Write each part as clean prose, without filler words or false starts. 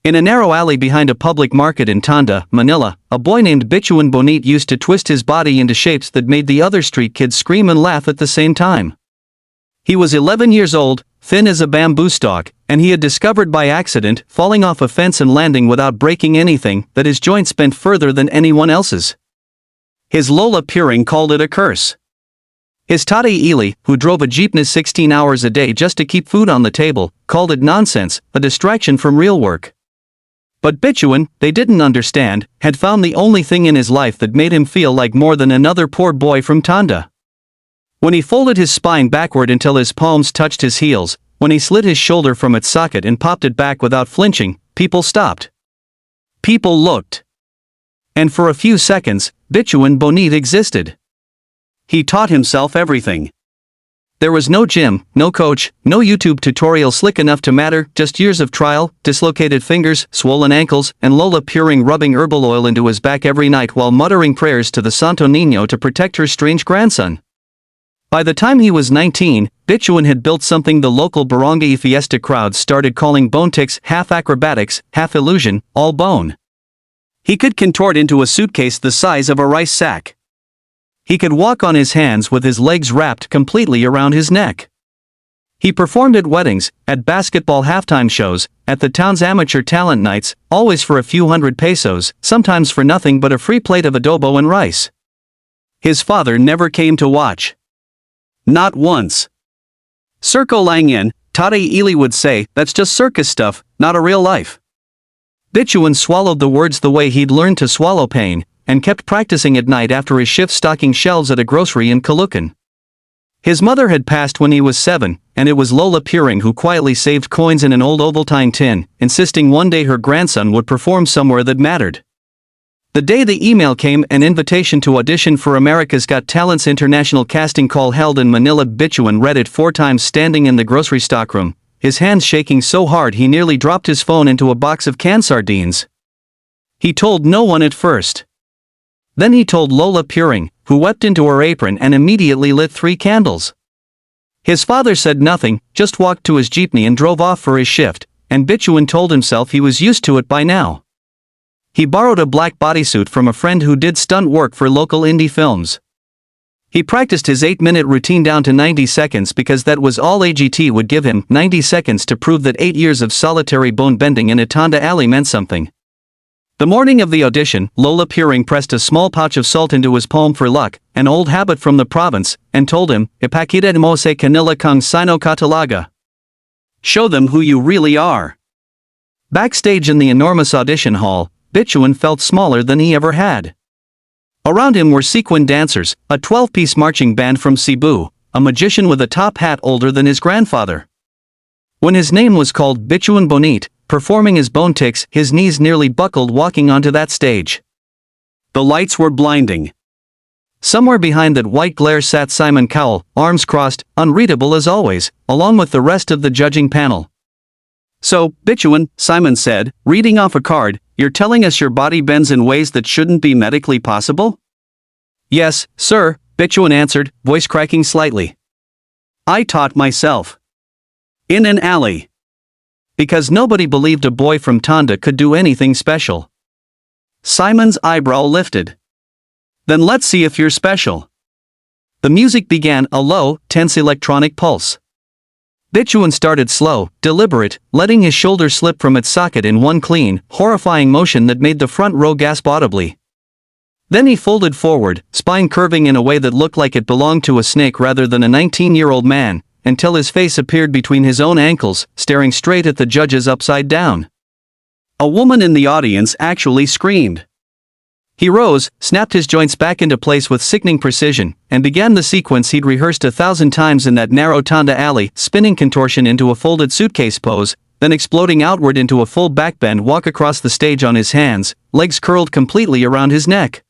In a narrow alley behind a public market in Tondo, Manila, a boy named Bituin Bonete used to twist his body into shapes that made the other street kids scream and laugh at the same time. He was 11 years old, thin as a bamboo stalk, and he had discovered by accident, falling off a fence and landing without breaking anything, that his joints bent further than anyone else's. His lola Puring called it a curse. His tate Ili, who drove a jeepney 16 hours a day just to keep food on the table, called it nonsense, a distraction from real work. But Bituin, they didn't understand, had found the only thing in his life that made him feel like more than another poor boy from Tondo. When he folded his spine backward until his palms touched his heels, when he slid his shoulder from its socket and popped it back without flinching, people stopped. People looked. And for a few seconds, Bituin Bonete existed. He taught himself everything. There was no gym, no coach, no YouTube tutorial slick enough to matter, just years of trial, dislocated fingers, swollen ankles, and Lola Puring rubbing herbal oil into his back every night while muttering prayers to the Santo Niño to protect her strange grandson. By the time he was 19, Bituin had built something the local barangay fiesta crowds started calling Bonetics, half acrobatics, half illusion, all bone. He could contort into a suitcase the size of a rice sack. He could walk on his hands with his legs wrapped completely around his neck. He performed at weddings, at basketball halftime shows, at the town's amateur talent nights, always for a few hundred pesos, sometimes for nothing but a free plate of adobo and rice. His father never came to watch. Not once. Circo lang yan, Tate Ili would say, that's just circus stuff, not a real life. Bituin swallowed the words the way he'd learned to swallow pain, and kept practicing at night after his shift stocking shelves at a grocery in Caloocan. His mother had passed when he was 7, and it was Lola Puring who quietly saved coins in an old Ovaltine tin, insisting one day her grandson would perform somewhere that mattered. The day the email came, an invitation to audition for America's Got Talent's international casting call held in Manila, Bituin read it 4 times standing in the grocery stockroom, his hands shaking so hard he nearly dropped his phone into a box of canned sardines. He told no one at first. Then he told Lola Puring, who wept into her apron and immediately lit 3 candles. His father said nothing, just walked to his jeepney and drove off for his shift, and Bituin told himself he was used to it by now. He borrowed a black bodysuit from a friend who did stunt work for local indie films. He practiced his 8-minute routine down to 90 seconds because that was all AGT would give him, 90 seconds to prove that 8 years of solitary bone bending in a Tondo alley meant something. The morning of the audition, Lola Puring pressed a small pouch of salt into his palm for luck, an old habit from the province, and told him, "Ipakita mo sa kanila kung sino ka talaga." Show them who you really are. Backstage in the enormous audition hall, Bituin felt smaller than he ever had. Around him were sequin dancers, a 12-piece marching band from Cebu, a magician with a top hat older than his grandfather. When his name was called Bituin Bonete, performing his Bonetics, his knees nearly buckled walking onto that stage. The lights were blinding. Somewhere behind that white glare sat Simon Cowell, arms crossed, unreadable as always, along with the rest of the judging panel. "So, Bituin," Simon said, reading off a card, "you're telling us your body bends in ways that shouldn't be medically possible?" "Yes, sir," Bituin answered, voice cracking slightly. "I taught myself. In an alley. Because nobody believed a boy from Tondo could do anything special." Simon's eyebrow lifted. "Then let's see if you're special." The music began, a low, tense electronic pulse. Bituin started slow, deliberate, letting his shoulder slip from its socket in one clean, horrifying motion that made the front row gasp audibly. Then he folded forward, spine curving in a way that looked like it belonged to a snake rather than a 19-year-old man, until his face appeared between his own ankles, staring straight at the judges upside down. A woman in the audience actually screamed. He rose, snapped his joints back into place with sickening precision, and began the sequence he'd rehearsed 1,000 times in that narrow Tondo alley, spinning contortion into a folded suitcase pose, then exploding outward into a full backbend walk across the stage on his hands, legs curled completely around his neck.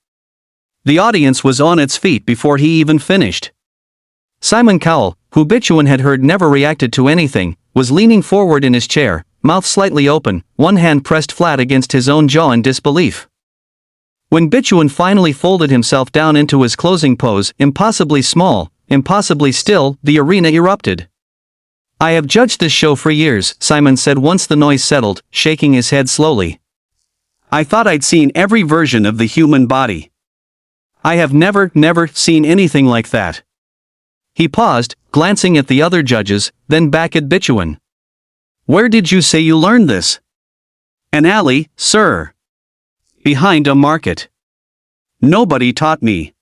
The audience was on its feet before he even finished. Simon Cowell, who Bituin had heard never reacted to anything, was leaning forward in his chair, mouth slightly open, one hand pressed flat against his own jaw in disbelief. When Bituin finally folded himself down into his closing pose, impossibly small, impossibly still, the arena erupted. I have judged this show for years, Simon said once the noise settled, shaking his head slowly. I thought I'd seen every version of the human body. I have never seen anything like that. He paused, glancing at the other judges, then back at Bituin. Where did you say you learned this? An alley, sir. Behind a market. Nobody taught me.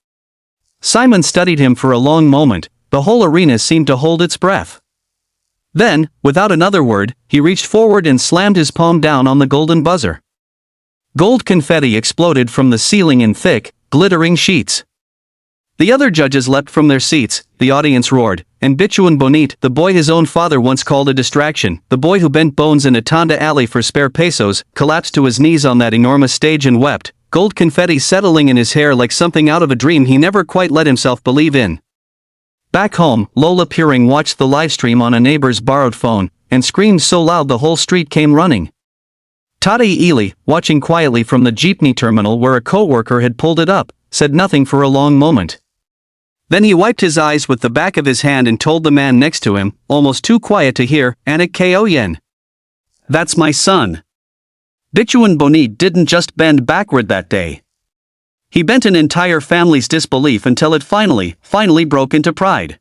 Simon studied him for a long moment. The whole arena seemed to hold its breath. Then, without another word, he reached forward and slammed his palm down on the golden buzzer. Gold confetti exploded from the ceiling in thick, glittering sheets. The other judges leapt from their seats, the audience roared, and Bituin Bonete, the boy his own father once called a distraction, the boy who bent bones in a Tondo alley for spare pesos, collapsed to his knees on that enormous stage and wept, gold confetti settling in his hair like something out of a dream he never quite let himself believe in. Back home, Lola Peering watched the livestream on a neighbor's borrowed phone, and screamed so loud the whole street came running. Taddy Ely, watching quietly from the jeepney terminal where a co-worker had pulled it up, said nothing for a long moment. Then he wiped his eyes with the back of his hand and told the man next to him, almost too quiet to hear, Anak ko yan. That's my son. Bituin Bonete didn't just bend backward that day. He bent an entire family's disbelief until it finally broke into pride.